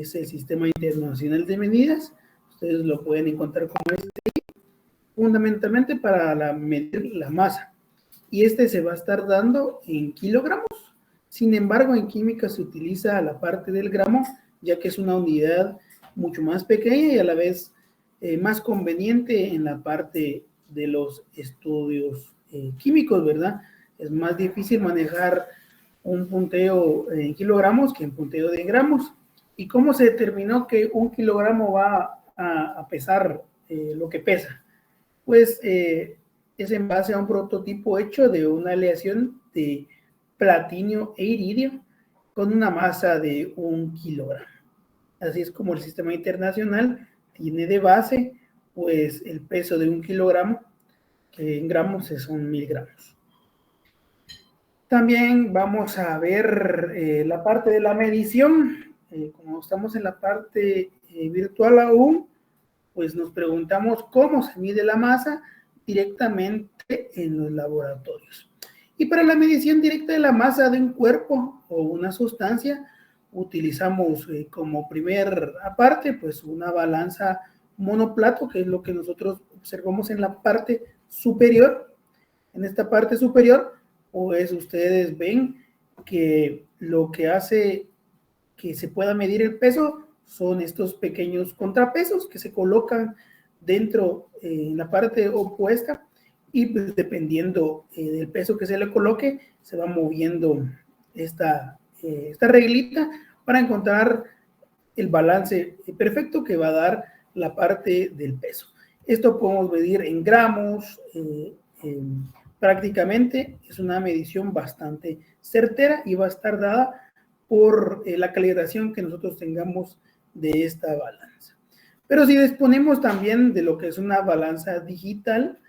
es el Sistema Internacional de Medidas. Ustedes lo pueden encontrar como fundamentalmente para medir la masa. Y se va a estar dando en kilogramos. Sin embargo, en química se utiliza la parte del gramo, ya que es una unidad mucho más pequeña y a la vez más conveniente en la parte de los estudios químicos, ¿verdad? Es más difícil manejar un punteo en kilogramos que en punteo de gramos. ¿Y cómo se determinó que un kilogramo va a pesar lo que pesa? Pues es en base a un prototipo hecho de una aleación de platinio e iridio con una masa de 1 kilogramo. Así es como el sistema internacional tiene de base pues el peso de 1 kilogramo, que en gramos son 1000 gramos. También vamos a ver la parte de la medición. Como estamos en la parte virtual aún, pues nos preguntamos cómo se mide la masa directamente en los laboratorios. Y para la medición directa de la masa de un cuerpo o una sustancia, utilizamos como primer parte, pues una balanza monoplato, que es lo que nosotros observamos en la parte superior. En esta parte superior, pues ustedes ven que lo que hace que se pueda medir el peso son estos pequeños contrapesos que se colocan dentro en la parte opuesta y pues, dependiendo del peso que se le coloque, se va moviendo esta reglita para encontrar el balance perfecto que va a dar la parte del peso. Esto podemos medir en gramos, prácticamente es una medición bastante certera y va a estar dada por la calibración que nosotros tengamos de esta balanza. Pero si disponemos también de lo que es una balanza digital,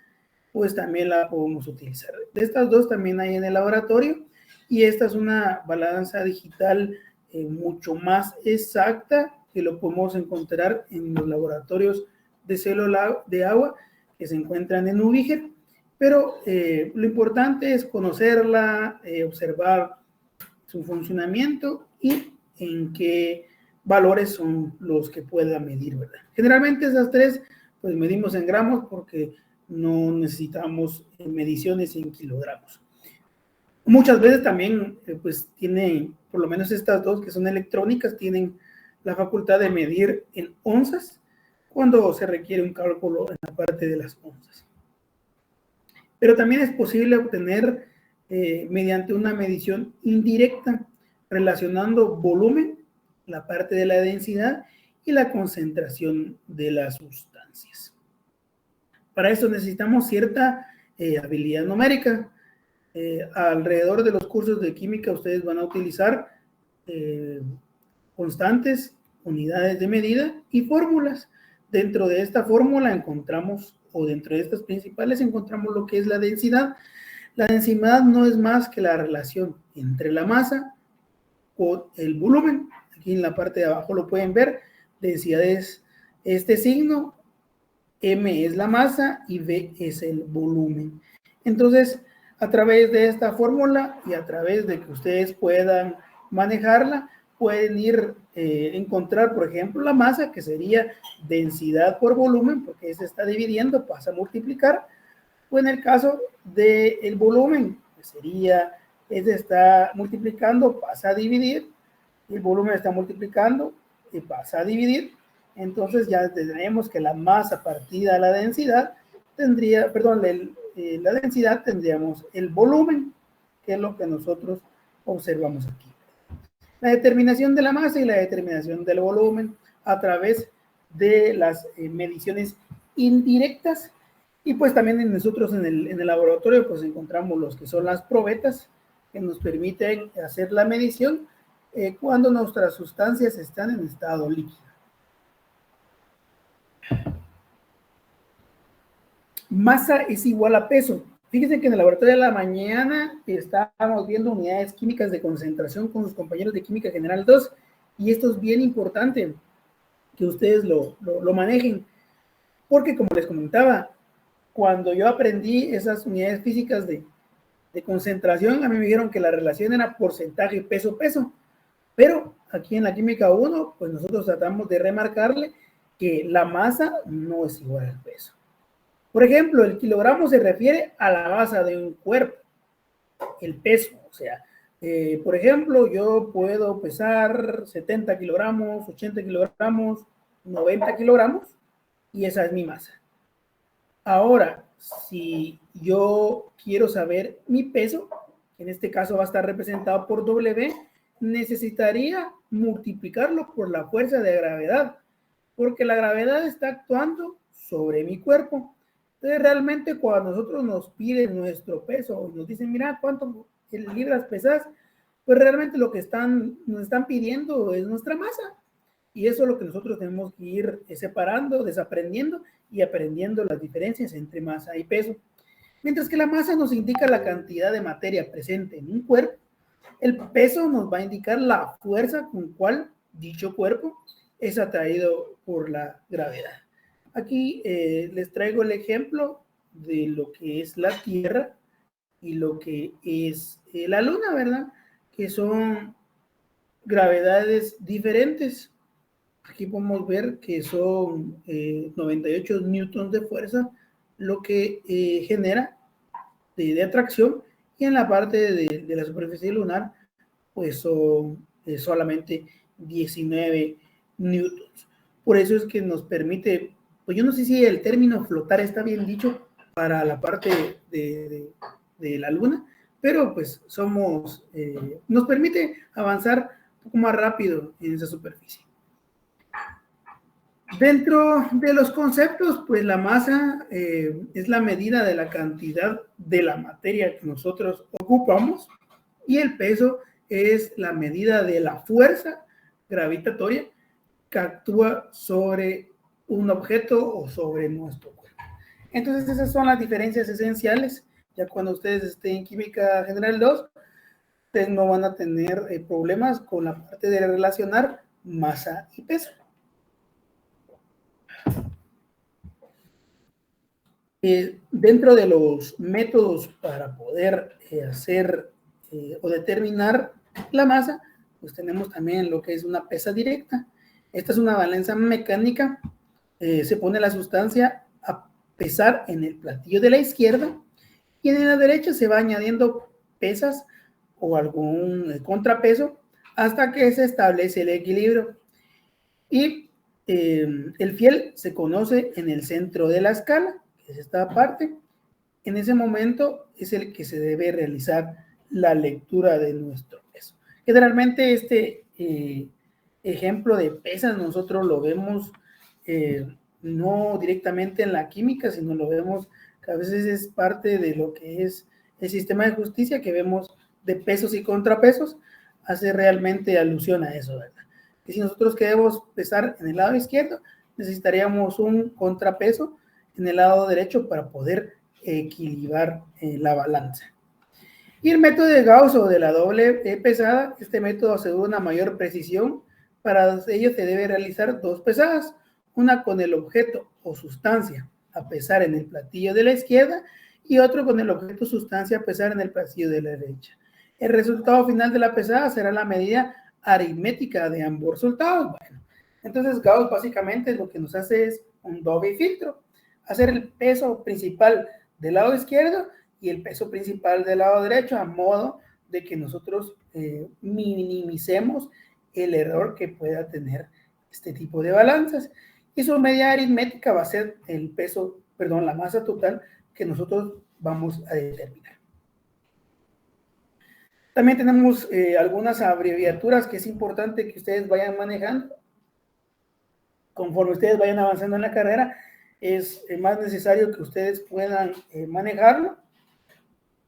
pues también la podemos utilizar. De estas dos también hay en el laboratorio y esta es una balanza digital mucho más exacta que lo podemos encontrar en los laboratorios de célula de agua que se encuentran en Ubiger, pero lo importante es conocerla, observar su funcionamiento y en qué valores son los que pueda medir, ¿verdad? Generalmente esas tres, pues medimos en gramos porque no necesitamos mediciones en kilogramos. Muchas veces también, pues tienen, por lo menos estas dos que son electrónicas, tienen la facultad de medir en onzas cuando se requiere un cálculo en la parte de las onzas. Pero también es posible obtener mediante una medición indirecta relacionando volumen, la parte de la densidad y la concentración de las sustancias. Para eso necesitamos cierta habilidad numérica. Alrededor de los cursos de química ustedes van a utilizar constantes, unidades de medida y fórmulas. Dentro de esta fórmula encontramos, o dentro de estas principales encontramos lo que es la densidad. La densidad no es más que la relación entre la masa con el volumen. Aquí en la parte de abajo lo pueden ver. Densidad es este signo, M es la masa y V es el volumen. Entonces, a través de esta fórmula y a través de que ustedes puedan manejarla, pueden ir encontrar, por ejemplo, la masa, que sería densidad por volumen, porque se está dividiendo, pasa a multiplicar, o en el caso del volumen, que sería, está multiplicando, pasa a dividir, el volumen está multiplicando y pasa a dividir, entonces ya tenemos que la masa partida a la densidad tendría, perdón, la densidad tendríamos el volumen, que es lo que nosotros observamos aquí. La determinación de la masa y la determinación del volumen a través de las mediciones indirectas. Y pues también nosotros en el laboratorio pues encontramos los que son las probetas que nos permiten hacer la medición cuando nuestras sustancias están en estado líquido. Masa es igual a peso. Fíjense que en el laboratorio de la mañana estábamos viendo unidades químicas de concentración con sus compañeros de Química General 2 y esto es bien importante que ustedes lo manejen porque como les comentaba, cuando yo aprendí esas unidades físicas de concentración, a mí me dijeron que la relación era porcentaje peso-peso, Pero aquí en la química 1, pues nosotros tratamos de remarcarle que la masa no es igual al peso. Por ejemplo, el kilogramo se refiere a la masa de un cuerpo, el peso, o sea, por ejemplo, yo puedo pesar 70 kilogramos, 80 kilogramos, 90 kilogramos, y esa es mi masa. Ahora, si yo quiero saber mi peso, en este caso va a estar representado por W, necesitaría multiplicarlo por la fuerza de gravedad, porque la gravedad está actuando sobre mi cuerpo. Entonces, realmente cuando nosotros nos piden nuestro peso, nos dicen, mira, ¿cuánto libras pesas? Pues realmente lo que nos están pidiendo es nuestra masa. Y eso es lo que nosotros tenemos que ir separando, desaprendiendo y aprendiendo las diferencias entre masa y peso. Mientras que la masa nos indica la cantidad de materia presente en un cuerpo, el peso nos va a indicar la fuerza con cual dicho cuerpo es atraído por la gravedad. Aquí les traigo el ejemplo de lo que es la Tierra y lo que es la Luna, ¿verdad? Que son gravedades diferentes. Aquí podemos ver que son 98 newtons de fuerza, lo que genera de atracción, y en la parte de la superficie lunar, pues son solamente 19 newtons. Por eso es que nos permite, pues yo no sé si el término flotar está bien dicho para la parte de la luna, pero pues nos permite avanzar un poco más rápido en esa superficie. Dentro de los conceptos, pues la masa es la medida de la cantidad de la materia que nosotros ocupamos, y el peso es la medida de la fuerza gravitatoria que actúa sobre un objeto o sobre nuestro cuerpo. Entonces esas son las diferencias esenciales. Ya cuando ustedes estén en Química General 2, ustedes no van a tener problemas con la parte de relacionar masa y peso. Dentro de los métodos para poder hacer o determinar la masa, pues tenemos también lo que es una pesa directa. Esta es una balanza mecánica. Se pone la sustancia a pesar en el platillo de la izquierda, y en la derecha se va añadiendo pesas o algún contrapeso hasta que se establece el equilibrio. Y el fiel se conoce en el centro de la escala, que es esta parte. En ese momento es el que se debe realizar la lectura de nuestro peso. Generalmente este ejemplo de pesas nosotros lo vemos no directamente en la química, sino lo vemos que a veces es parte de lo que es el sistema de justicia, que vemos de pesos y contrapesos, hace realmente alusión a eso, ¿verdad? Que si nosotros queremos pesar en el lado izquierdo, necesitaríamos un contrapeso en el lado derecho para poder equilibrar la balanza. Y el método de Gauss o de la doble pesada, este método asegura una mayor precisión. Para ello se debe realizar dos pesadas, una con el objeto o sustancia a pesar en el platillo de la izquierda y otro con el objeto o sustancia a pesar en el platillo de la derecha. El resultado final de la pesada será la medida aritmética de ambos resultados. Bueno, entonces Gauss básicamente lo que nos hace es un doble filtro, hacer el peso principal del lado izquierdo y el peso principal del lado derecho, a modo de que nosotros minimicemos el error que pueda tener este tipo de balanzas. Y su medida aritmética va a ser el peso, perdón, la masa total que nosotros vamos a determinar. También tenemos algunas abreviaturas que es importante que ustedes vayan manejando. Conforme ustedes vayan avanzando en la carrera, es más necesario que ustedes puedan manejarlo.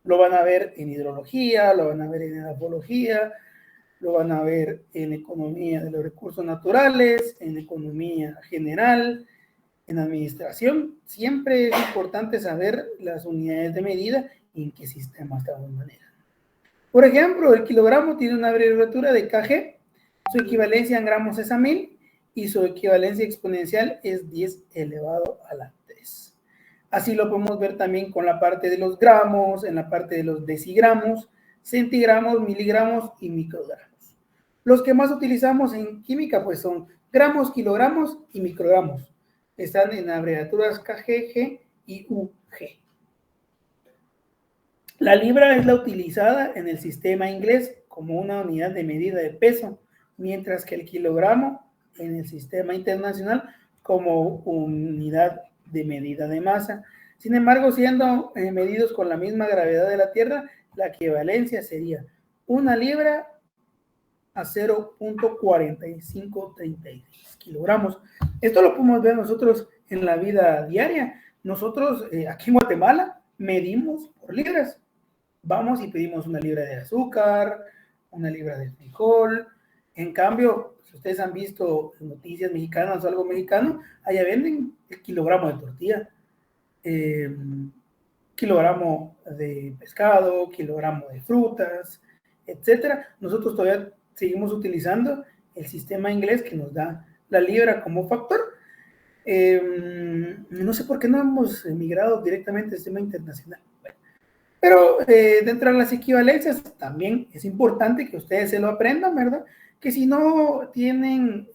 Lo van a ver en hidrología, lo van a ver en edafología, lo van a ver en economía de los recursos naturales, en economía general, en administración. Siempre es importante saber las unidades de medida y en qué sistema estamos manejando. Por ejemplo, el kilogramo tiene una abreviatura de kg, su equivalencia en gramos es a 1000 y su equivalencia exponencial es 10 elevado a la 3. Así lo podemos ver también con la parte de los gramos, en la parte de los decigramos, centigramos, miligramos y microgramos. Los que más utilizamos en química pues son gramos, kilogramos y microgramos. Están en abreviaturas kg, g y ug. La libra es la utilizada en el sistema inglés como una unidad de medida de peso, mientras que el kilogramo en el sistema internacional como unidad de medida de masa. Sin embargo, siendo medidos con la misma gravedad de la Tierra, la equivalencia sería 1 libra a 0.4533 kilogramos. Esto lo podemos ver nosotros en la vida diaria. Nosotros aquí en Guatemala medimos por libras. Vamos y pedimos 1 libra de azúcar, 1 libra de frijol. En cambio, si ustedes han visto noticias mexicanas o algo mexicano, allá venden el kilogramo de tortilla, kilogramo de pescado, kilogramo de frutas, etcétera. Nosotros todavía seguimos utilizando el sistema inglés que nos da la libra como factor. No sé por qué no hemos migrado directamente al sistema internacional. Bueno, pero dentro de las equivalencias también es importante que ustedes se lo aprendan, ¿verdad? Que si no tienen,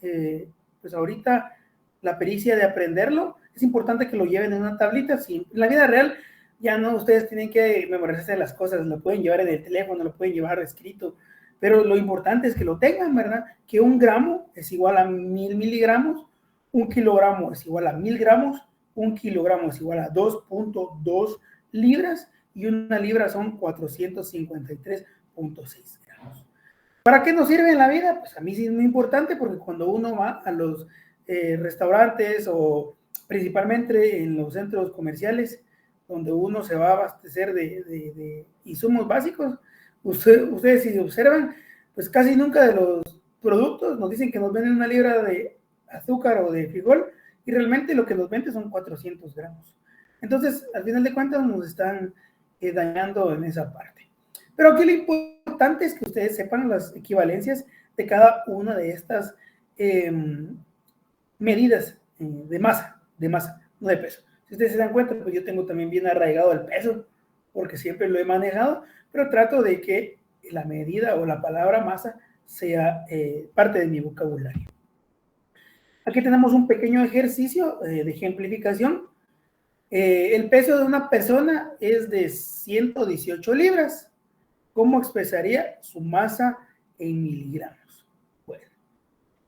pues ahorita la pericia de aprenderlo, es importante que lo lleven en una tablita. Si en la vida real ya no ustedes tienen que memorizarse las cosas, lo pueden llevar en el teléfono, lo pueden llevar escrito, pero lo importante es que lo tengan, ¿verdad? Que 1 gramo es igual a 1000 miligramos, 1 kilogramo es igual a 1000 gramos, 1 kilogramo es igual a 2.2 libras y 1 libra son 453.6 gramos. ¿Para qué nos sirve en la vida? Pues a mí sí es muy importante porque cuando uno va a los restaurantes o principalmente en los centros comerciales donde uno se va a abastecer de insumos básicos, ustedes si observan, pues casi nunca de los productos nos dicen que nos venden 1 libra de azúcar o de frijol y realmente lo que nos venden son 400 gramos. Entonces, al final de cuentas nos están dañando en esa parte. Pero aquí lo importante es que ustedes sepan las equivalencias de cada una de estas medidas de masa, no de peso. Si ustedes se dan cuenta, pues yo tengo también bien arraigado el peso, porque siempre lo he manejado, pero trato de que la medida o la palabra masa sea parte de mi vocabulario. Aquí tenemos un pequeño ejercicio de ejemplificación. El peso de una persona es de 118 libras. ¿Cómo expresaría su masa en miligramos? Bueno,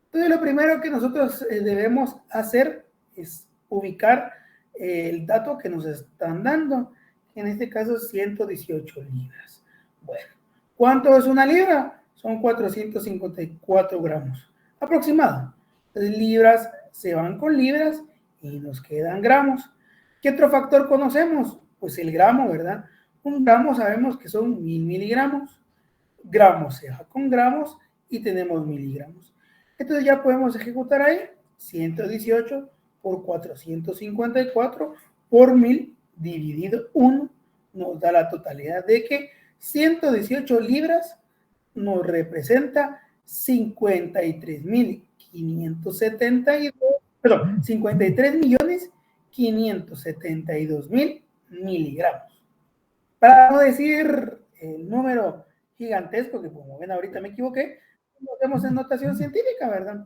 entonces lo primero que nosotros debemos hacer es ubicar el dato que nos están dando, que en este caso es 118 libras. Bueno, ¿cuánto es 1 libra? Son 454 gramos, aproximado. Entonces, libras se van con libras y nos quedan gramos. ¿Qué otro factor conocemos? Pues el gramo, ¿verdad? 1 gramo sabemos que son 1000 miligramos. Gramos se va con gramos y tenemos miligramos. Entonces ya podemos ejecutar ahí 118 por 454 por 1000 dividido 1 nos da la totalidad de que 118 libras nos representa 53.572.000 miligramos. Para no decir el número gigantesco, que como ven ahorita me equivoqué, lo hacemos en notación científica, ¿verdad?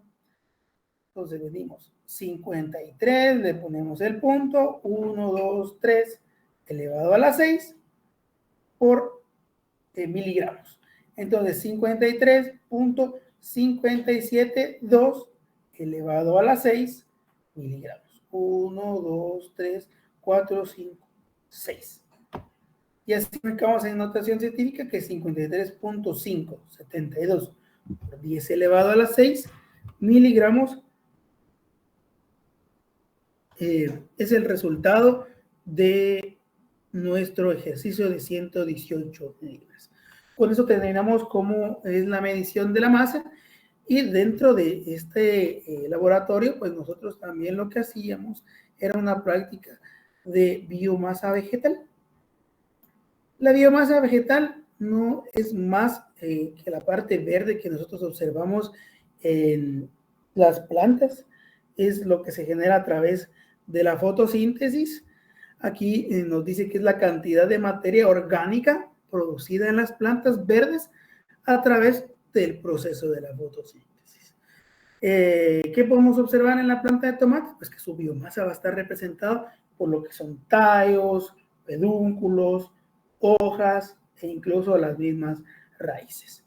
Entonces venimos 53, le ponemos el punto, 1, 2, 3, elevado a la 6 por miligramos. Entonces 53.572 elevado a la 6 miligramos. 1, 2, 3, 4, 5, 6. Y así marcamos en notación científica que 53.572 por 10 elevado a la 6 miligramos es el resultado de nuestro ejercicio de 118 libras. Con eso terminamos cómo es la medición de la masa y dentro de este laboratorio, pues nosotros también lo que hacíamos era una práctica de biomasa vegetal. La biomasa vegetal no es más que la parte verde que nosotros observamos en las plantas, es lo que se genera a través de la fotosíntesis. Aquí nos dice que es la cantidad de materia orgánica producida en las plantas verdes a través del proceso de la fotosíntesis. ¿Qué podemos observar en la planta de tomate? Pues que su biomasa va a estar representada por lo que son tallos, pedúnculos, hojas e incluso las mismas raíces.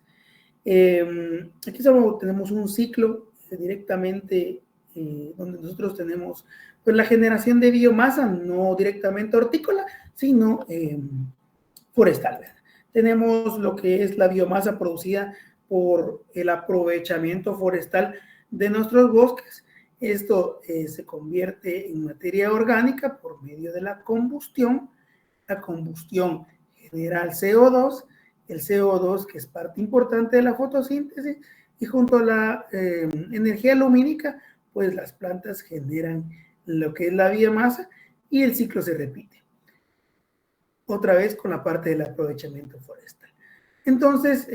Aquí solo tenemos un ciclo directamente donde nosotros tenemos pues, la generación de biomasa, no directamente hortícola, sino forestal, ¿verdad? Tenemos lo que es la biomasa producida por el aprovechamiento forestal de nuestros bosques. Esto se convierte en materia orgánica por medio de la combustión. La combustión genera el CO2, que es parte importante de la fotosíntesis, y junto a la energía lumínica, pues las plantas generan lo que es la biomasa y el ciclo se repite. Otra vez con la parte del aprovechamiento forestal. Entonces,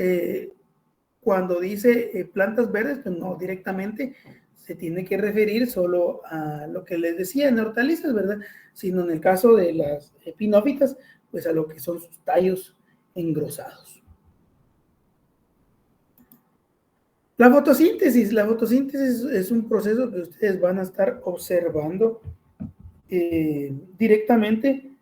cuando dice plantas verdes, pues no directamente se tiene que referir solo a lo que les decía en hortalizas, ¿verdad? Sino en el caso de las epinófitas, pues a lo que son sus tallos engrosados. La fotosíntesis es un proceso que ustedes van a estar observando directamente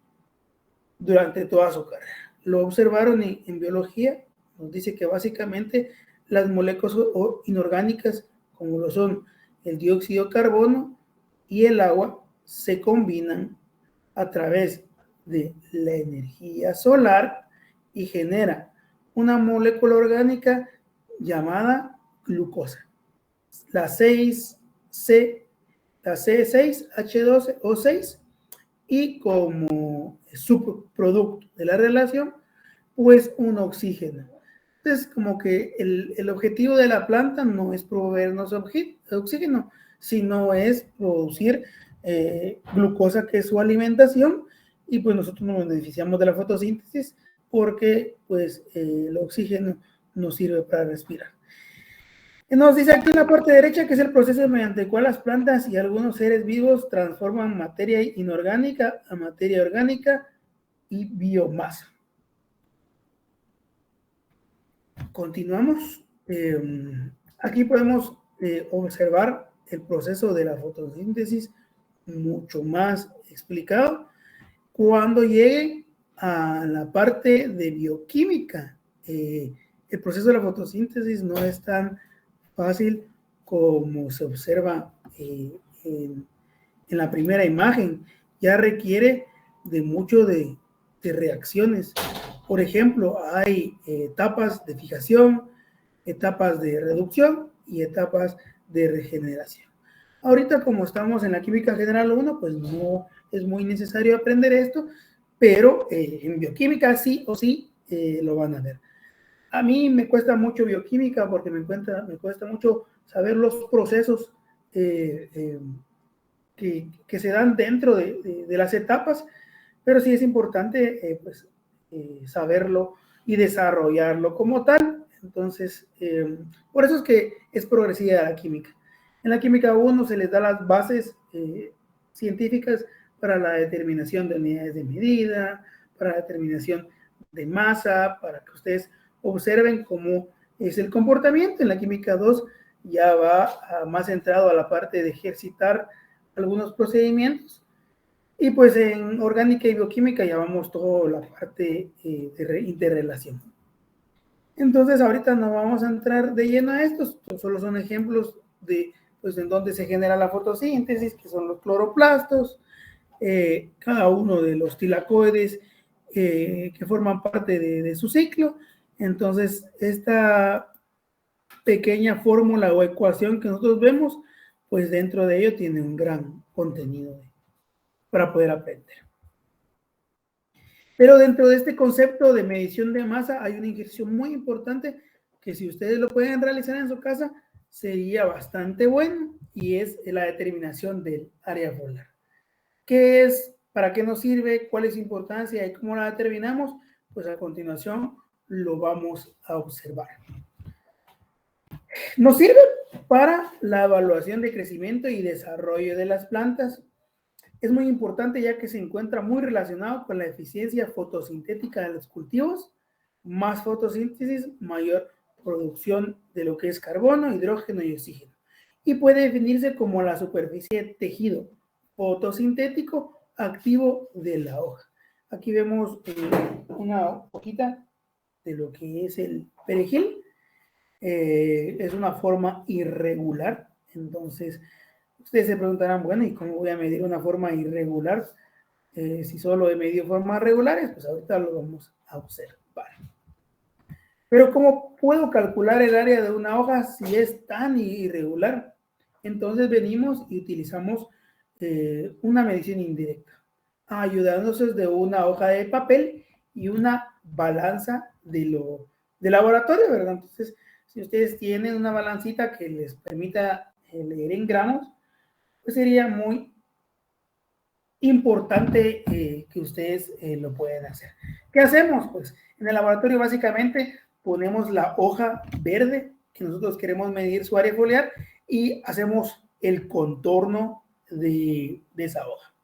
durante toda su carrera. Lo observaron en biología, nos dice que básicamente las moléculas inorgánicas, como lo son el dióxido de carbono y el agua, se combinan a través de la energía solar y genera una molécula orgánica llamada glucosa, la 6C, la C6H12O6, y como subproducto de la relación, pues un oxígeno. Entonces, como que el objetivo de la planta no es proveernos oxígeno, sino es producir glucosa, que es su alimentación, y pues nosotros nos beneficiamos de la fotosíntesis porque pues el oxígeno nos sirve para respirar. Nos dice aquí en la parte derecha que es el proceso mediante el cual las plantas y algunos seres vivos transforman materia inorgánica a materia orgánica y biomasa. Continuamos. Aquí podemos observar el proceso de la fotosíntesis mucho más explicado cuando llegue a la parte de bioquímica. El proceso de la fotosíntesis no es tan fácil como se observa en la primera imagen. Ya requiere de mucho de reacciones. Por ejemplo, hay etapas de fijación, etapas de reducción y etapas de regeneración. Ahorita, como estamos en la química general 1, pues no es muy necesario aprender esto, pero en bioquímica sí o sí lo van a ver. A mí me cuesta mucho bioquímica porque me cuesta mucho saber los procesos que se dan dentro de las etapas, pero sí es importante pues, saberlo y desarrollarlo como tal. Entonces, por eso es que es progresiva la química. En la química 1 se les da las bases científicas para la determinación de unidades de medida, para la determinación de masa, para que ustedes observen cómo es el comportamiento. En la química 2 ya va más centrado a la parte de ejercitar algunos procedimientos. Y pues en orgánica y bioquímica ya vamos toda la parte de interrelación. Entonces ahorita no vamos a entrar de lleno a estos, solo son ejemplos de pues en donde se genera la fotosíntesis, que son los cloroplastos, cada uno de los tilacoides que forman parte de su ciclo. Entonces esta pequeña fórmula o ecuación que nosotros vemos, pues dentro de ello tiene un gran contenido para poder aprender. Pero dentro de este concepto de medición de masa hay un ejercicio muy importante que si ustedes lo pueden realizar en su casa sería bastante bueno, y es la determinación del área polar. ¿Qué es? ¿Para qué nos sirve? ¿Cuál es su importancia? ¿Y cómo la determinamos? Pues a continuación lo vamos a observar. Nos sirve para la evaluación de crecimiento y desarrollo de las plantas. Es muy importante ya que se encuentra muy relacionado con la eficiencia fotosintética de los cultivos. Más fotosíntesis, mayor producción de lo que es carbono, hidrógeno y oxígeno. Y puede definirse como la superficie de tejido fotosintético activo de la hoja. Aquí vemos una hojita de lo que es el perejil. Es una forma irregular. Entonces, ustedes se preguntarán, bueno, ¿y cómo voy a medir una forma irregular? Si solo he medido formas regulares, pues ahorita lo vamos a observar. Pero ¿cómo puedo calcular el área de una hoja si es tan irregular? Entonces venimos y utilizamos una medición indirecta, ayudándose de una hoja de papel y una balanza de laboratorio, ¿verdad? Entonces, si ustedes tienen una balancita que les permita leer en gramos, pues sería muy importante que ustedes lo puedan hacer. ¿Qué hacemos? Pues en el laboratorio básicamente ponemos la hoja verde que nosotros queremos medir su área foliar y hacemos el contorno de esa hoja.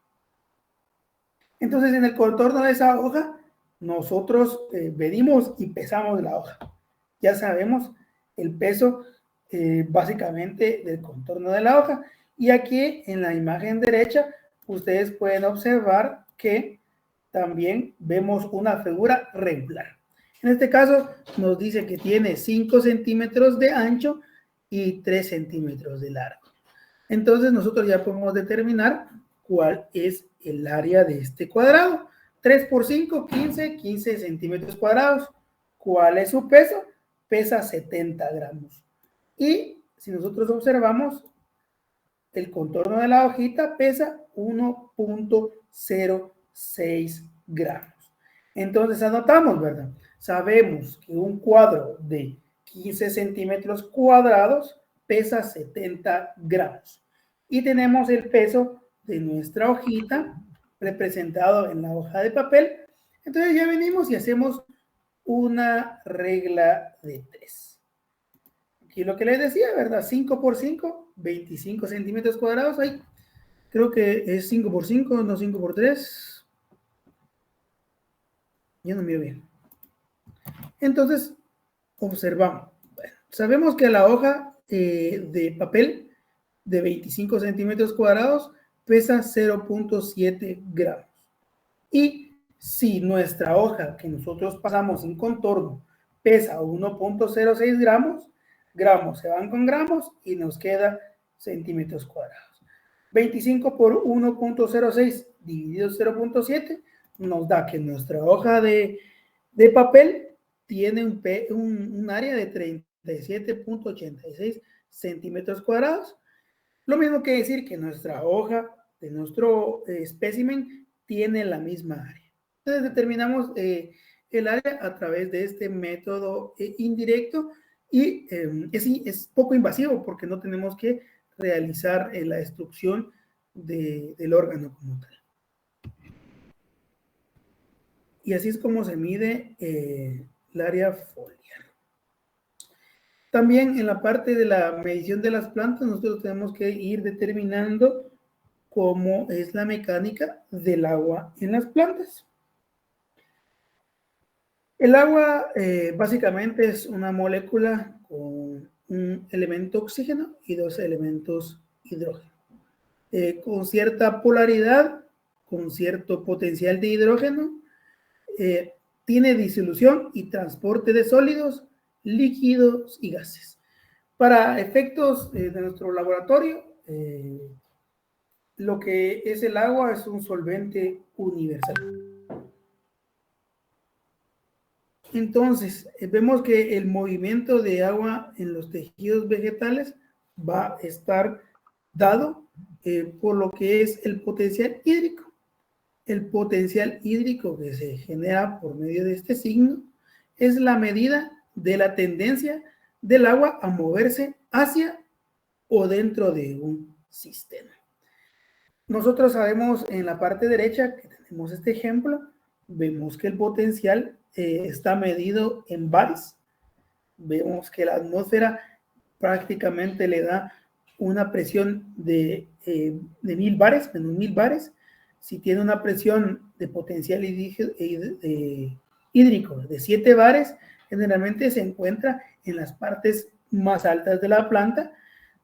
Entonces en el contorno de esa hoja nosotros medimos y pesamos la hoja. Ya sabemos el peso básicamente del contorno de la hoja. Y aquí en la imagen derecha ustedes pueden observar que también vemos una figura regular. En este caso nos dice que tiene 5 centímetros de ancho y 3 centímetros de largo. Entonces nosotros ya podemos determinar cuál es el área de este cuadrado. 3 por 5, 15 centímetros cuadrados. ¿Cuál es su peso? Pesa 70 gramos. Y si nosotros observamos, el contorno de la hojita pesa 1.06 gramos. Entonces anotamos, ¿verdad? Sabemos que un cuadro de 15 centímetros cuadrados pesa 70 gramos. Y tenemos el peso de nuestra hojita representado en la hoja de papel. Entonces ya venimos y hacemos una regla de 3. Aquí lo que les decía, ¿verdad? 5 por 5, 25 centímetros cuadrados. Ahí creo que es 5 por 5, no 5 por 3. Ya no miro bien. Entonces, observamos. Bueno, sabemos que la hoja de papel de 25 centímetros cuadrados pesa 0.7 gramos. Y si nuestra hoja que nosotros pasamos en contorno pesa 1.06 gramos se van con gramos y nos queda centímetros cuadrados. 25 por 1.06 dividido 0.7 nos da que nuestra hoja de papel tiene un área de 37.86 centímetros cuadrados. Lo mismo que decir que nuestra hoja de nuestro espécimen tiene la misma área. Entonces determinamos el área a través de este método indirecto y es poco invasivo porque no tenemos que realizar la destrucción del órgano como tal. Y así es como se mide el área foliar. También en la parte de la medición de las plantas, nosotros tenemos que ir determinando cómo es la mecánica del agua en las plantas. El agua básicamente es una molécula con un elemento oxígeno y 2 elementos hidrógeno. Con cierta polaridad, con cierto potencial de hidrógeno, tiene disolución y transporte de sólidos, líquidos y gases. Para efectos de nuestro laboratorio, lo que es el agua es un solvente universal. Entonces, vemos que el movimiento de agua en los tejidos vegetales va a estar dado por lo que es el potencial hídrico. El potencial hídrico que se genera por medio de este signo es la medida de la tendencia del agua a moverse hacia o dentro de un sistema. Nosotros sabemos en la parte derecha que tenemos este ejemplo, vemos que el potencial está medido en bares. Vemos que la atmósfera prácticamente le da una presión de 1000 bares, menos 1000 bares. Si tiene una presión de potencial hídrico de 7 bares, Generalmente se encuentra en las partes más altas de la planta.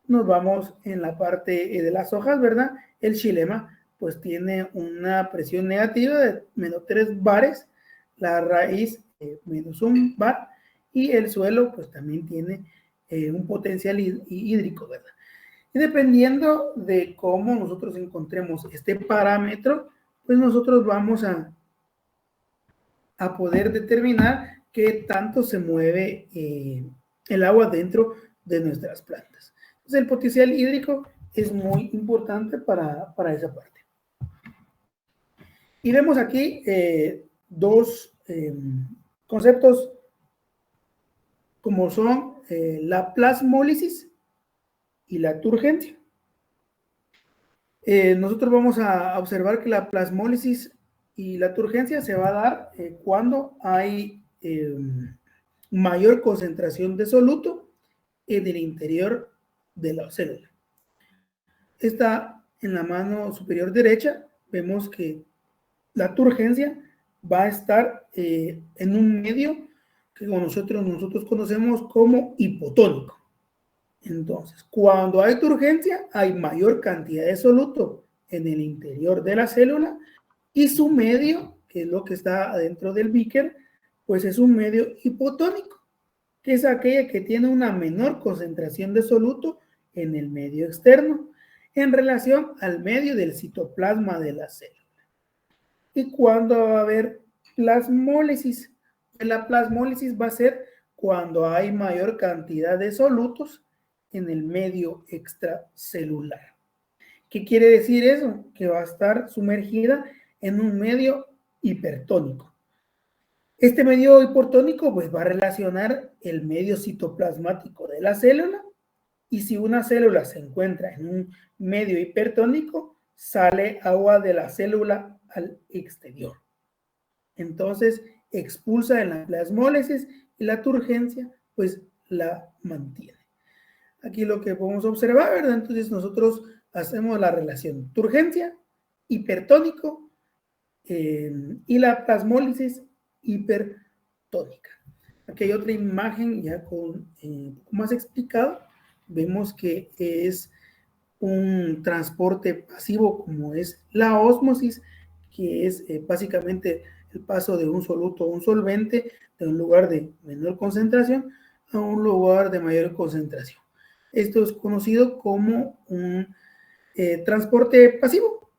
Nos vamos en la parte de las hojas, ¿verdad? El xilema pues tiene una presión negativa de -3 bares, la raíz -1 bar, y el suelo pues también tiene un potencial hídrico, ¿verdad? Y dependiendo de cómo nosotros encontremos este parámetro, pues nosotros vamos a poder determinar qué tanto se mueve el agua dentro de nuestras plantas. Entonces, el potencial hídrico es muy importante para esa parte. Y vemos aquí dos conceptos como son la plasmólisis y la turgencia. Nosotros vamos a observar que la plasmólisis y la turgencia se va a dar cuando hay mayor concentración de soluto en el interior de la célula. Está en la mano superior derecha, vemos que la turgencia va a estar en un medio que nosotros conocemos como hipotónico. Entonces, cuando hay turgencia, hay mayor cantidad de soluto en el interior de la célula y su medio, que es lo que está adentro del beaker, pues es un medio hipotónico, que es aquella que tiene una menor concentración de soluto en el medio externo en relación al medio del citoplasma de la célula. ¿Y cuándo va a haber plasmólisis? La plasmólisis va a ser cuando hay mayor cantidad de solutos en el medio extracelular. ¿Qué quiere decir eso? Que va a estar sumergida en un medio hipertónico. Este medio hipertónico pues va a relacionar el medio citoplasmático de la célula, y si una célula se encuentra en un medio hipertónico, sale agua de la célula al exterior. Entonces expulsa en la plasmólisis y la turgencia pues la mantiene. Aquí lo que podemos observar, ¿verdad? Entonces nosotros hacemos la relación turgencia, hipertónico y la plasmólisis hipertónica. Aquí hay otra imagen ya con un poco más explicado. Vemos que es un transporte pasivo como es la ósmosis, que es básicamente el paso de un soluto a un solvente de un lugar de menor concentración a un lugar de mayor concentración. Esto es conocido como un transporte pasivo.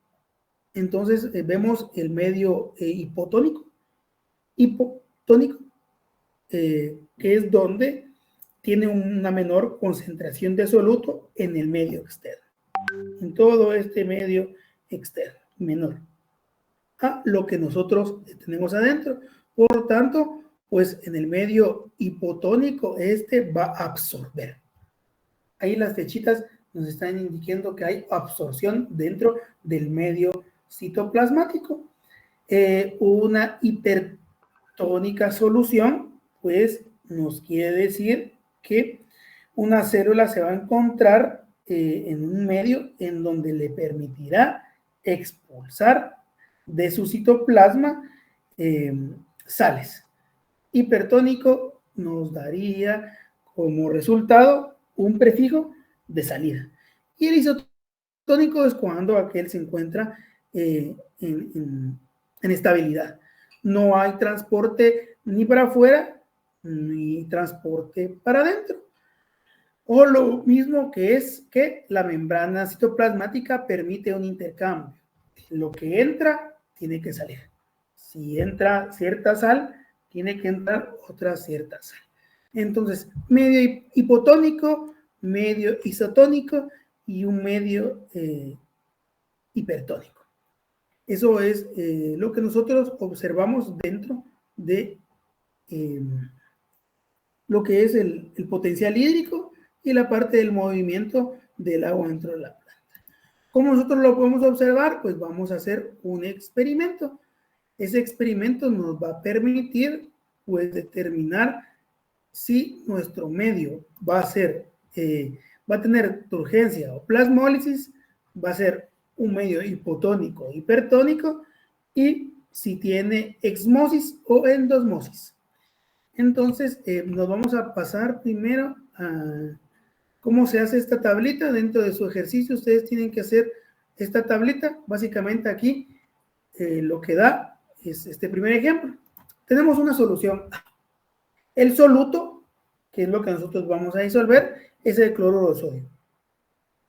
Entonces vemos el medio hipotónico, que es donde tiene una menor concentración de soluto en el medio externo. En todo este medio externo, menor a lo que nosotros tenemos adentro. Por lo tanto, pues en el medio hipotónico, este va a absorber. Ahí las flechitas nos están indicando que hay absorción dentro del medio citoplasmático. Una hipertónica solución, pues nos quiere decir que una célula se va a encontrar en un medio en donde le permitirá expulsar de su citoplasma sales. Hipertónico nos daría como resultado un prefijo de salida. Y el isotónico es cuando aquel se encuentra en estabilidad. No hay transporte ni para afuera ni transporte para adentro. O lo mismo que es que la membrana citoplasmática permite un intercambio. Lo que entra tiene que salir. Si entra cierta sal, tiene que entrar otra cierta sal. Entonces, medio hipotónico, medio isotónico y un medio hipertónico. Eso es lo que nosotros observamos dentro de lo que es el potencial hídrico y la parte del movimiento del agua dentro de la planta. ¿Cómo nosotros lo podemos observar? Pues vamos a hacer un experimento. Ese experimento nos va a permitir pues determinar si nuestro medio va a tener turgencia o plasmólisis, va a ser un medio hipotónico o hipertónico, y si tiene exmosis o endosmosis. Entonces, nos vamos a pasar primero a cómo se hace esta tablita. Dentro de su ejercicio, ustedes tienen que hacer esta tablita. Básicamente aquí lo que da es este primer ejemplo. Tenemos una solución. El soluto, que es lo que nosotros vamos a disolver, es el cloruro de sodio.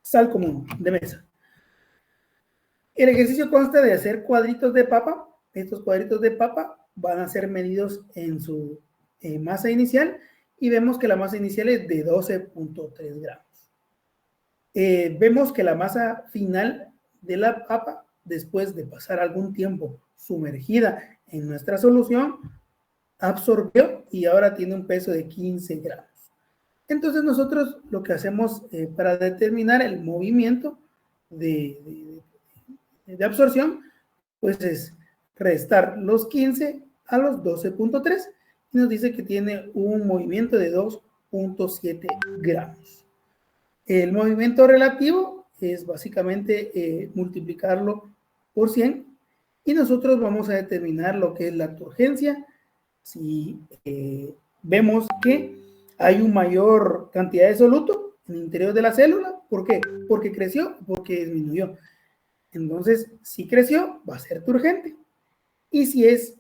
Sal común de mesa. El ejercicio consta de hacer cuadritos de papa. Estos cuadritos de papa van a ser medidos en su masa inicial y vemos que la masa inicial es de 12.3 gramos. Vemos que la masa final de la papa, después de pasar algún tiempo sumergida en nuestra solución, absorbió y ahora tiene un peso de 15 gramos. Entonces nosotros lo que hacemos para determinar el movimiento de absorción, pues es restar los 15 a los 12.3 y nos dice que tiene un movimiento de 2.7 gramos. El movimiento relativo es básicamente multiplicarlo por 100 y nosotros vamos a determinar lo que es la turgencia. Si vemos que hay una mayor cantidad de soluto en el interior de la célula, ¿por qué? Porque creció, porque disminuyó. Entonces, si creció, va a ser turgente. Y si es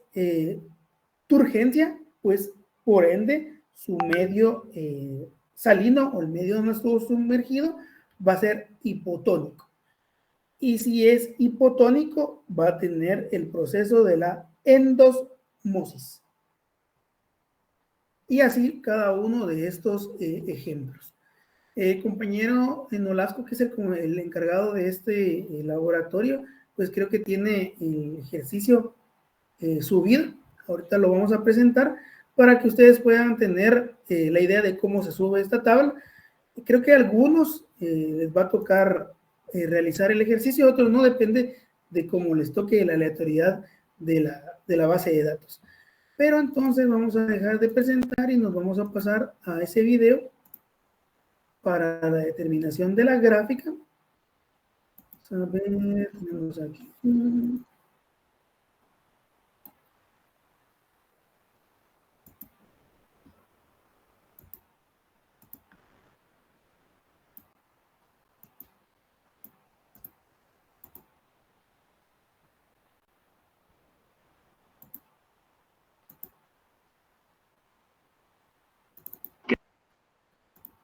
turgencia, pues por ende, su medio salino o el medio donde estuvo sumergido va a ser hipotónico. Y si es hipotónico, va a tener el proceso de la endosmosis. Y así cada uno de estos ejemplos. Compañero Nolasco, que es el encargado de este laboratorio, pues creo que tiene el ejercicio subido. Ahorita lo vamos a presentar para que ustedes puedan tener la idea de cómo se sube esta tabla. Creo que a algunos les va a tocar realizar el ejercicio, a otros no, depende de cómo les toque la aleatoriedad de la base de datos. Pero entonces vamos a dejar de presentar y nos vamos a pasar a ese video para la determinación de la gráfica. Vamos a ver, tenemos aquí.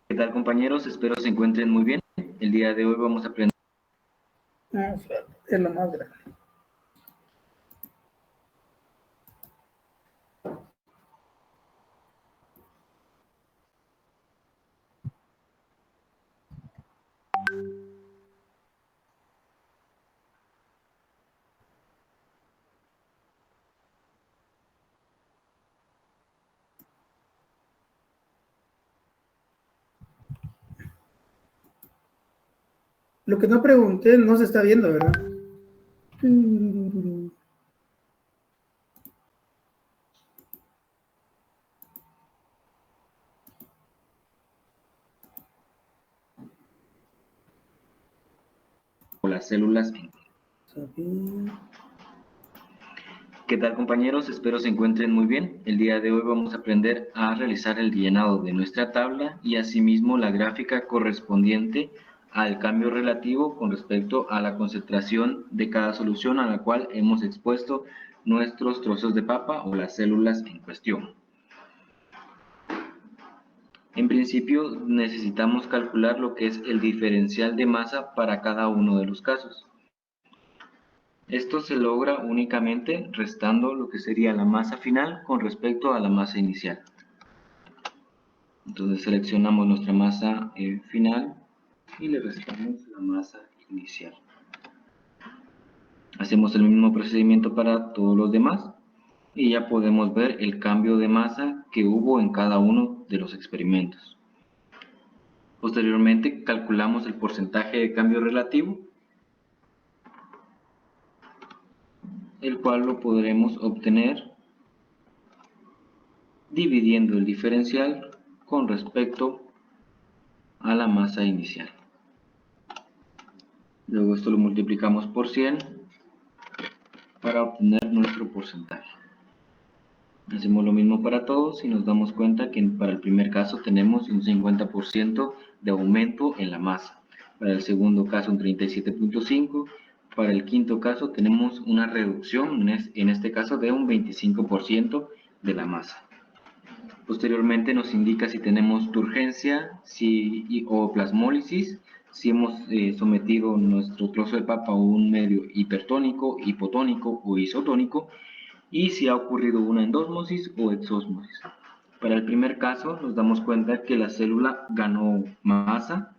¿Qué tal, compañeros? Espero se encuentren muy bien. El día de hoy vamos a aprender. Es lo más grande. Lo que no pregunté no se está viendo, ¿verdad? Las células. ¿Qué tal, compañeros? Espero se encuentren muy bien. El día de hoy vamos a aprender a realizar el llenado de nuestra tabla y asimismo la gráfica correspondiente al cambio relativo con respecto a la concentración de cada solución a la cual hemos expuesto nuestros trozos de papa o las células en cuestión. En principio necesitamos calcular lo que es el diferencial de masa para cada uno de los casos. Esto se logra únicamente restando lo que sería la masa final con respecto a la masa inicial. Entonces seleccionamos nuestra masa final y le restamos la masa inicial. Hacemos el mismo procedimiento para todos los demás y ya podemos ver el cambio de masa que hubo en cada uno de los experimentos. Posteriormente calculamos el porcentaje de cambio relativo, el cual lo podremos obtener dividiendo el diferencial con respecto a la masa inicial. Luego esto lo multiplicamos por 100 para obtener nuestro porcentaje. Hacemos lo mismo para todos y nos damos cuenta que para el primer caso tenemos un 50% de aumento en la masa. Para el segundo caso un 37.5%. Para el quinto caso tenemos una reducción, en este caso de un 25% de la masa. Posteriormente nos indica si tenemos turgencia o plasmólisis, si hemos sometido nuestro trozo de papa a un medio hipertónico, hipotónico o isotónico, y si ha ocurrido una endosmosis o exosmosis. Para el primer caso nos damos cuenta que la célula ganó masa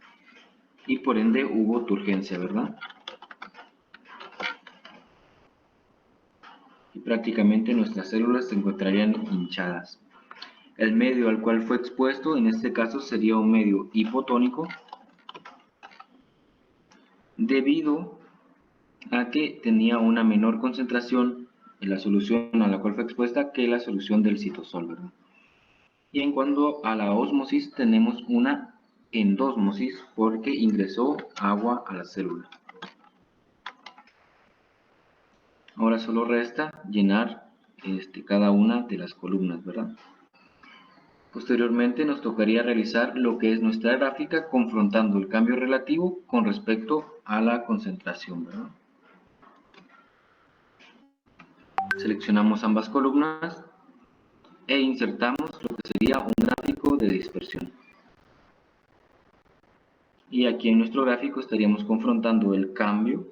y por ende hubo turgencia, ¿verdad? Y prácticamente nuestras células se encontrarían hinchadas. El medio al cual fue expuesto en este caso sería un medio hipotónico debido a que tenía una menor concentración en la solución a la cual fue expuesta que la solución del citosol, ¿verdad? Y en cuanto a la ósmosis, tenemos una endósmosis porque ingresó agua a la célula. Ahora solo resta llenar cada una de las columnas, ¿verdad? Posteriormente nos tocaría realizar lo que es nuestra gráfica confrontando el cambio relativo con respecto a la concentración, ¿verdad? Seleccionamos ambas columnas e insertamos lo que sería un gráfico de dispersión. Y aquí en nuestro gráfico estaríamos confrontando el cambio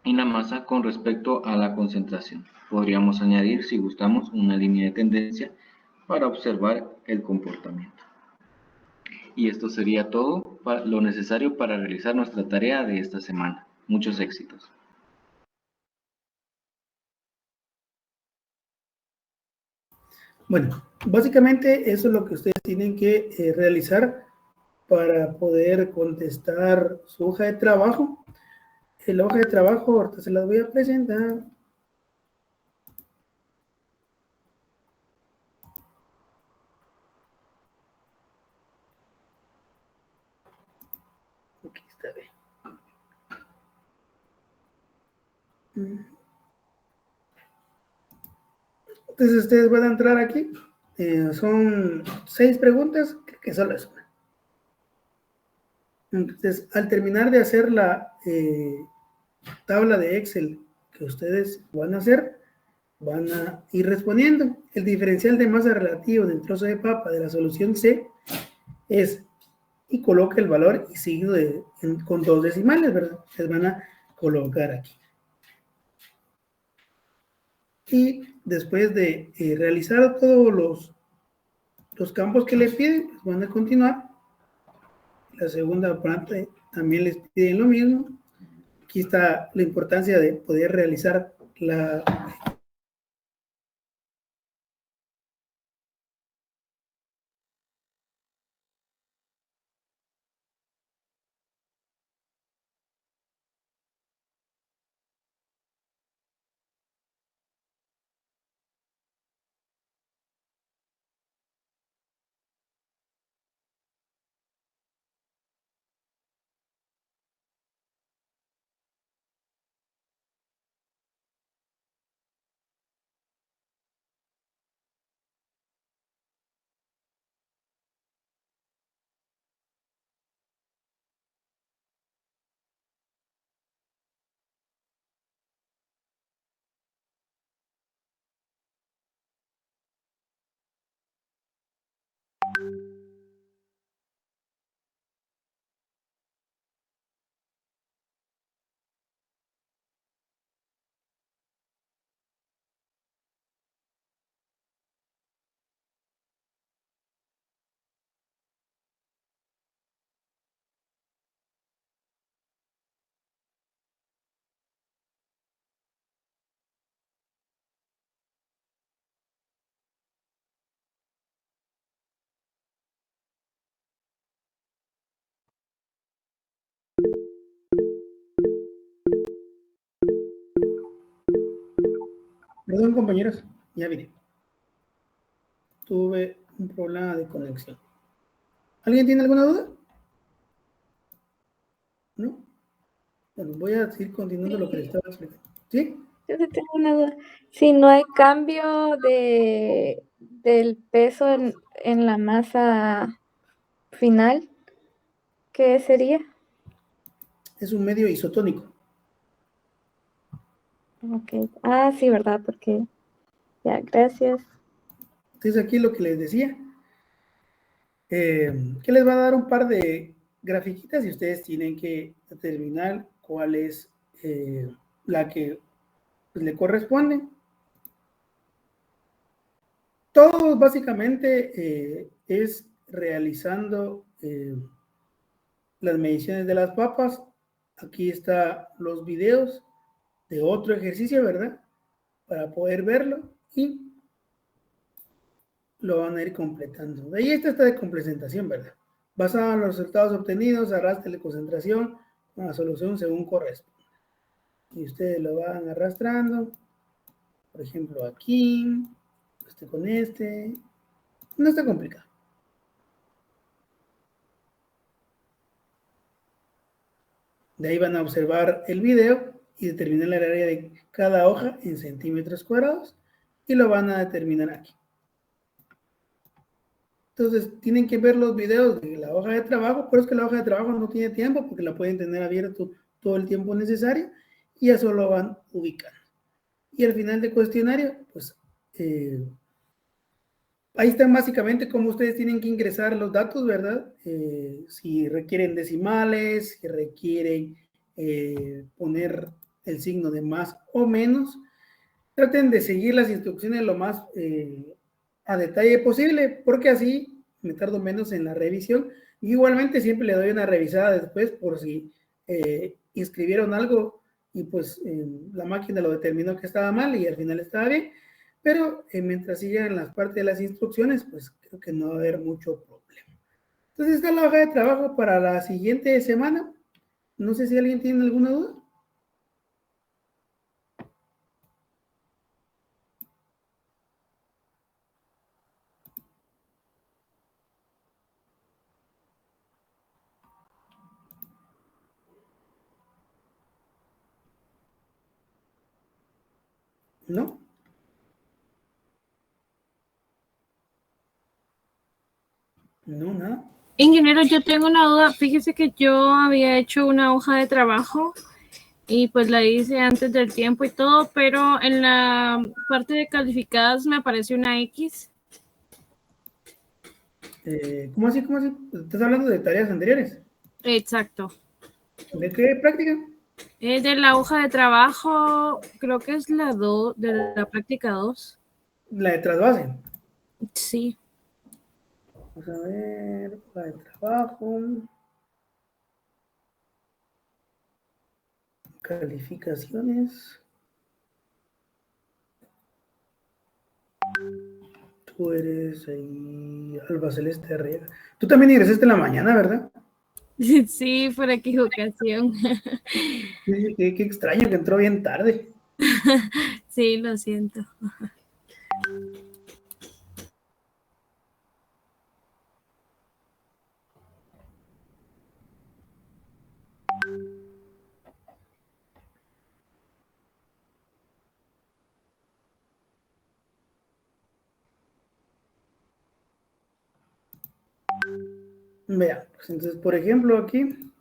en la masa con respecto a la concentración. Podríamos añadir, si gustamos, una línea de tendencia para observar el comportamiento. Y esto sería todo lo necesario para realizar nuestra tarea de esta semana. Muchos éxitos. Bueno, básicamente eso es lo que ustedes tienen que realizar para poder contestar su hoja de trabajo. La hoja de trabajo, ahorita se las voy a presentar. Aquí está bien. Entonces ustedes van a entrar aquí. Son 6 preguntas, que solo es una. Entonces, al terminar de hacer la tabla de Excel que ustedes van a hacer, van a ir respondiendo. El diferencial de masa relativo del trozo de papa de la solución C es, y coloca el valor y seguido con 2 decimales, ¿verdad? Les van a colocar aquí. Y después de realizar todos los campos que les piden, pues van a continuar. La segunda parte también les piden lo mismo. Aquí está la importancia de poder realizar la Perdón, compañeros, ya vine. Tuve un problema de conexión. ¿Alguien tiene alguna duda? ¿No? Bueno, voy a seguir continuando lo que les estaba explicando. ¿Sí? Yo sí tengo una duda. Si no hay cambio del peso en la masa final, ¿qué sería? Es un medio isotónico. Ok. Ah, sí, ¿verdad? Porque ya, gracias. Entonces aquí lo que les decía, que les va a dar un par de grafiquitas y ustedes tienen que determinar cuál es la que pues, le corresponde. Todo básicamente es realizando las mediciones de las papas. Aquí están los videos de otro ejercicio, ¿verdad? Para poder verlo y lo van a ir completando. De ahí está de complementación, ¿verdad? Basado en los resultados obtenidos, arrastre la concentración con la solución según corresponde. Y ustedes lo van arrastrando, por ejemplo, aquí, con este. No está complicado. De ahí van a observar el video y determinar el área de cada hoja en centímetros cuadrados y lo van a determinar aquí. Entonces, tienen que ver los videos de la hoja de trabajo, pero es que la hoja de trabajo no tiene tiempo porque la pueden tener abierto todo el tiempo necesario y ya solo van ubicando. Y al final del cuestionario, pues ahí están básicamente cómo ustedes tienen que ingresar los datos, ¿verdad? Si requieren decimales, si requieren poner el signo de más o menos. Traten de seguir las instrucciones lo más a detalle posible, porque así me tardo menos en la revisión. Igualmente siempre le doy una revisada después por si inscribieron algo y pues la máquina lo determinó que estaba mal y al final estaba bien. Pero mientras sigan las partes de las instrucciones, pues creo que no va a haber mucho problema. Entonces está la hoja de trabajo para la siguiente semana. No sé si alguien tiene alguna duda. ¿No? No, nada. Ingeniero, yo tengo una duda. Fíjese que yo había hecho una hoja de trabajo y pues la hice antes del tiempo y todo, pero en la parte de calificadas me apareció una X. ¿Cómo así? ¿Cómo así? ¿Estás hablando de tareas anteriores? Exacto. ¿De qué práctica? De la hoja de trabajo, creo que es la 2, de la práctica 2. La de trasvase. Sí. Vamos a ver, hoja de trabajo. Calificaciones. Tú eres ahí, Alba Celeste Arriaga. Tú también ingresaste en la mañana, ¿verdad? Sí, por equivocación. Qué extraño que entró bien tarde. Sí, lo siento. Vea, pues entonces, por ejemplo, aquí,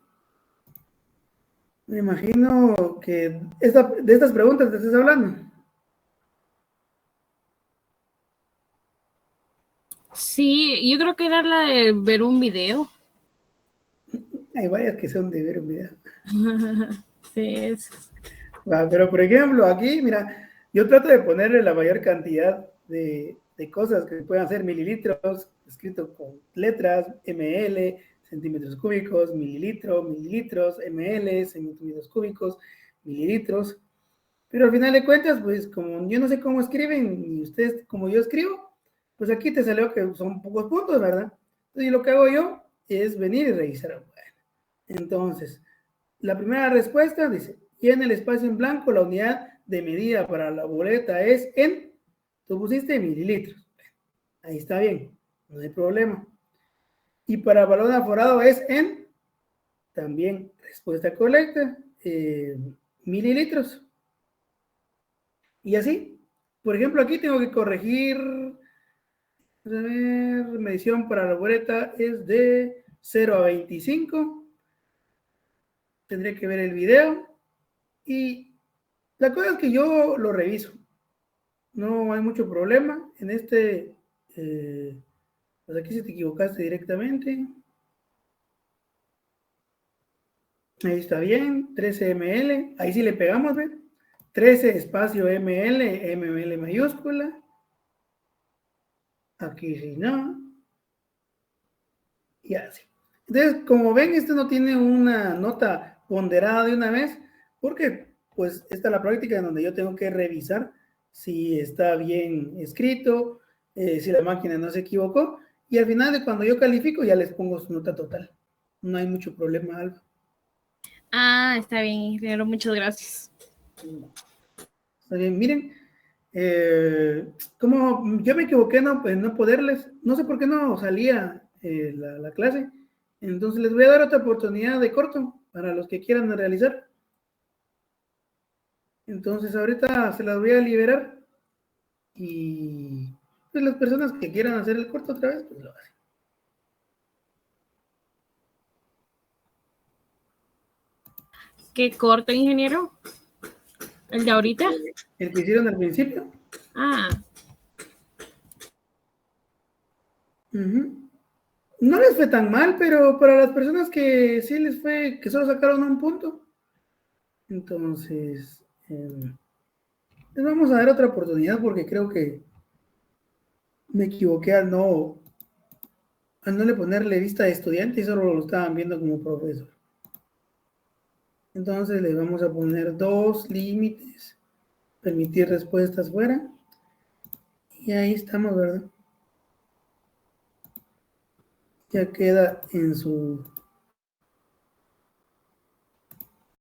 me imagino que de estas preguntas te estás hablando. Sí, yo creo que era la de ver un video. Hay varias que son de ver un video. Sí, es. Pero por ejemplo, aquí, mira, yo trato de ponerle la mayor cantidad de cosas que puedan ser mililitros, escrito con letras, ml, centímetros cúbicos, mililitro, mililitros, ml, centímetros cúbicos, mililitros. Pero al final de cuentas, pues como yo no sé cómo escriben y ustedes como yo escribo, pues aquí te salió que son pocos puntos, ¿verdad? Entonces lo que hago yo es venir y revisar. Bueno, entonces, la primera respuesta dice, y en el espacio en blanco la unidad de medida para la boleta es en, tú pusiste mililitros. Ahí está bien, no hay problema. Y para balón aforado es en, también respuesta correcta, mililitros. Y así, por ejemplo, aquí tengo que corregir, a ver, medición para la boleta es de 0 a 25. Tendré que ver el video. Y la cosa es que yo lo reviso. No hay mucho problema. En este, pues aquí si te equivocaste directamente. Ahí está bien, 13 ml. Ahí sí le pegamos, ¿ve? 13 espacio ml, ml mayúscula. Aquí sí no. Y así. Entonces, como ven, esto no tiene una nota ponderada de una vez, porque pues esta es la práctica en donde yo tengo que revisar si está bien escrito, si la máquina no se equivocó, y al final de cuando yo califico ya les pongo su nota total. No hay mucho problema, Alba. Ah, está bien, ingeniero, muchas gracias. Está bien, miren, como yo me equivoqué en no poderles, no sé por qué no salía la clase, entonces les voy a dar otra oportunidad de corto para los que quieran realizar. Entonces ahorita se las voy a liberar y pues las personas que quieran hacer el corto otra vez, pues lo hacen. ¿Qué corto, ingeniero? ¿El de ahorita? El que hicieron al principio. Ah. No les fue tan mal, pero para las personas que sí les fue, que solo sacaron un punto, entonces les vamos a dar otra oportunidad porque creo que me equivoqué al no le ponerle vista de estudiante y solo lo estaban viendo como profesor. Entonces les vamos a poner 2 límites, permitir respuestas fuera. Y ahí estamos, ¿verdad? Ya queda en su